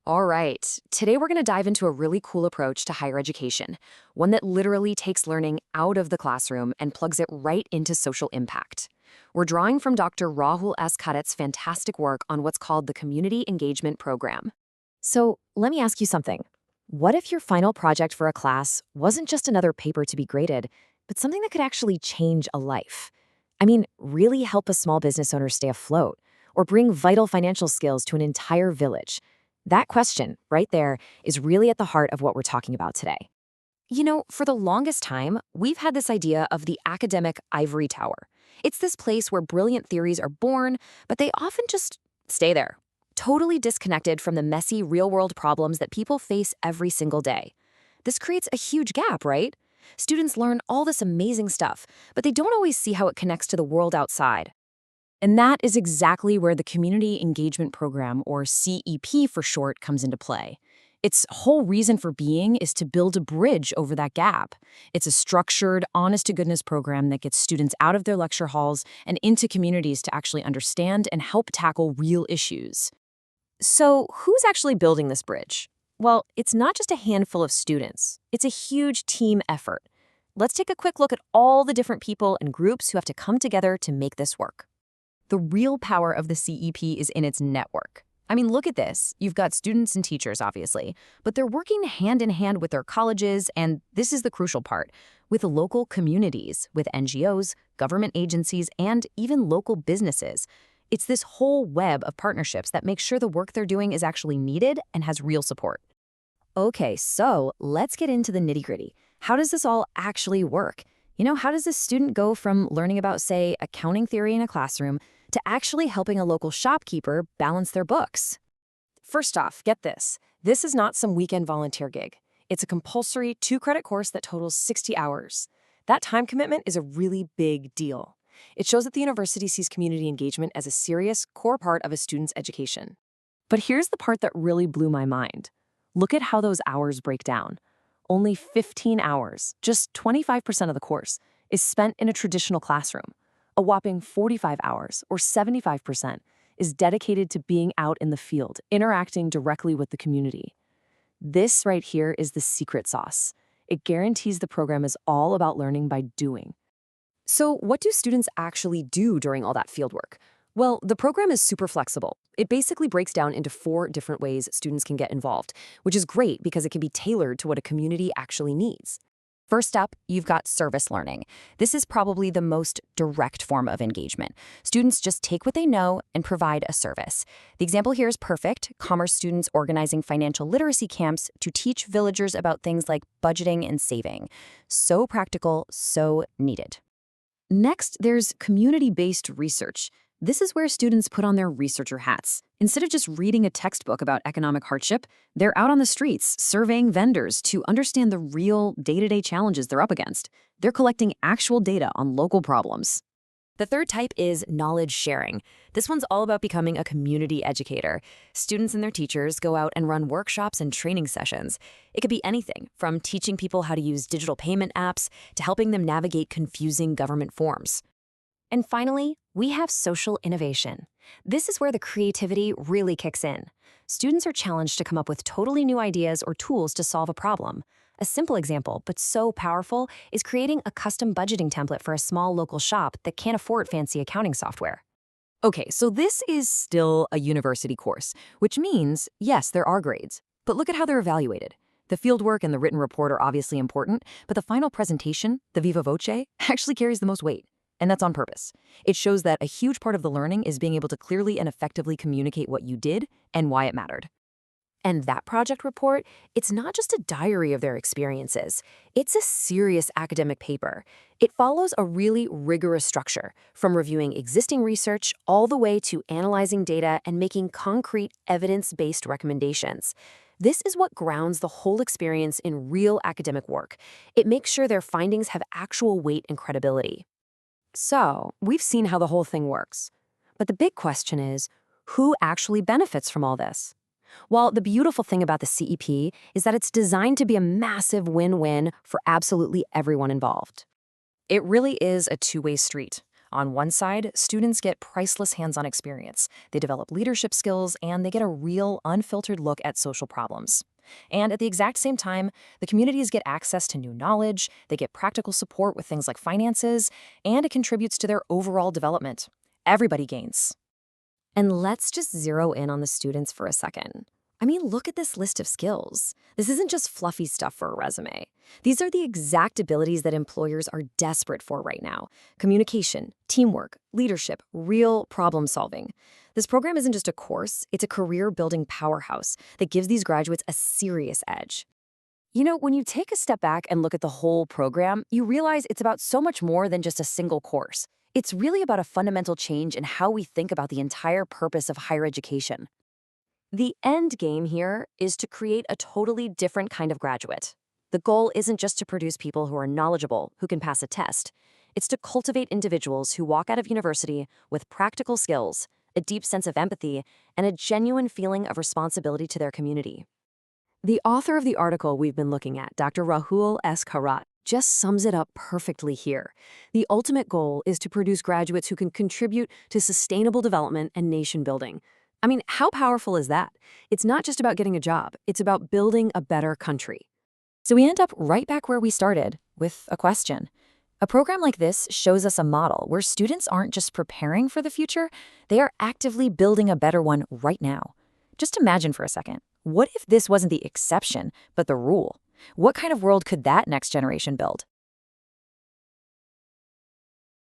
All right, today we're going to dive into a really cool approach to higher education, one that literally takes learning out of the classroom and plugs it right into social impact. We're drawing from Dr. Rahul S. Kadet's fantastic work on what's called the Community Engagement Program. So let me ask you something. What if your final project for a class wasn't just another paper to be graded, but something that could actually change a life? I mean, really help a small business owner stay afloat, or bring vital financial skills to an entire village? That question, right there, is really at the heart of what we're talking about today. For the longest time, we've had this idea of the academic ivory tower. It's this place where brilliant theories are born, but they often just stay there, totally disconnected from the messy real-world problems that people face every single day. This creates a huge gap, right? Students learn all this amazing stuff, but they don't always see how it connects to the world outside. And that is exactly where the Community Engagement Program, or CEP for short, comes into play. Its whole reason for being is to build a bridge over that gap. It's a structured, honest-to-goodness program that gets students out of their lecture halls and into communities to actually understand and help tackle real issues. So, who's actually building this bridge? Well, it's not just a handful of students. It's a huge team effort. Let's take a quick look at all the different people and groups who have to come together to make this work. The real power of the CEP is in its network. I mean, look at this. You've got students and teachers, obviously, but they're working hand in hand with their colleges, and this is the crucial part, with local communities, with NGOs, government agencies, and even local businesses. It's this whole web of partnerships that makes sure the work they're doing is actually needed and has real support. Okay, so let's get into the nitty-gritty. How does this all actually work? How does a student go from learning about, say, accounting theory in a classroom to actually helping a local shopkeeper balance their books? First off, get this. This is not some weekend volunteer gig. It's a compulsory 2-credit course that totals 60 hours. That time commitment is a really big deal. It shows that the university sees community engagement as a serious, core part of a student's education. But here's the part that really blew my mind. Look at how those hours break down. Only 15 hours, just 25% of the course, is spent in a traditional classroom. A whopping 45 hours, or 75%, is dedicated to being out in the field, interacting directly with the community. This right here is the secret sauce. It guarantees the program is all about learning by doing. So what do students actually do during all that fieldwork? Well, the program is super flexible. It basically breaks down into 4 different ways students can get involved, which is great because it can be tailored to what a community actually needs. First up, you've got service learning. This is probably the most direct form of engagement. Students just take what they know and provide a service. The example here is perfect. Commerce students organizing financial literacy camps to teach villagers about things like budgeting and saving. So practical, so needed. Next, there's community-based research. This is where students put on their researcher hats. Instead of just reading a textbook about economic hardship, they're out on the streets, surveying vendors to understand the real day-to-day challenges they're up against. They're collecting actual data on local problems. The third type is knowledge sharing. This one's all about becoming a community educator. Students and their teachers go out and run workshops and training sessions. It could be anything from teaching people how to use digital payment apps to helping them navigate confusing government forms. And finally, we have social innovation. This is where the creativity really kicks in. Students are challenged to come up with totally new ideas or tools to solve a problem. A simple example, but so powerful, is creating a custom budgeting template for a small local shop that can't afford fancy accounting software. Okay, so this is still a university course, which means, yes, there are grades, but look at how they're evaluated. The fieldwork and the written report are obviously important, but the final presentation, the viva voce, actually carries the most weight. And that's on purpose. It shows that a huge part of the learning is being able to clearly and effectively communicate what you did and why it mattered. And that project report, it's not just a diary of their experiences. It's a serious academic paper. It follows a really rigorous structure, from reviewing existing research all the way to analyzing data and making concrete, evidence-based recommendations. This is what grounds the whole experience in real academic work. It makes sure their findings have actual weight and credibility. So, we've seen how the whole thing works. But the big question is, who actually benefits from all this? Well, the beautiful thing about the CEP is that it's designed to be a massive win-win for absolutely everyone involved. It really is a two-way street. On one side, students get priceless hands-on experience. They develop leadership skills, and they get a real, unfiltered look at social problems. And at the exact same time, the communities get access to new knowledge, they get practical support with things like finances, and it contributes to their overall development. Everybody gains. And let's just zero in on the students for a second. I mean, look at this list of skills. This isn't just fluffy stuff for a resume. These are the exact abilities that employers are desperate for right now. Communication, teamwork, leadership, real problem solving. This program isn't just a course, it's a career-building powerhouse that gives these graduates a serious edge. You know, when you take a step back and look at the whole program, you realize it's about so much more than just a single course. It's really about a fundamental change in how we think about the entire purpose of higher education. The end game here is to create a totally different kind of graduate. The goal isn't just to produce people who are knowledgeable, who can pass a test. It's to cultivate individuals who walk out of university with practical skills, a deep sense of empathy, and a genuine feeling of responsibility to their community. The author of the article we've been looking at, Dr. K.Rahual, just sums it up perfectly here. The ultimate goal is to produce graduates who can contribute to sustainable development and nation building. I mean, how powerful is that? It's not just about getting a job, it's about building a better country. So we end up right back where we started, with a question. A program like this shows us a model where students aren't just preparing for the future, they are actively building a better one right now. Just imagine for a second, what if this wasn't the exception, but the rule? What kind of world could that next generation build?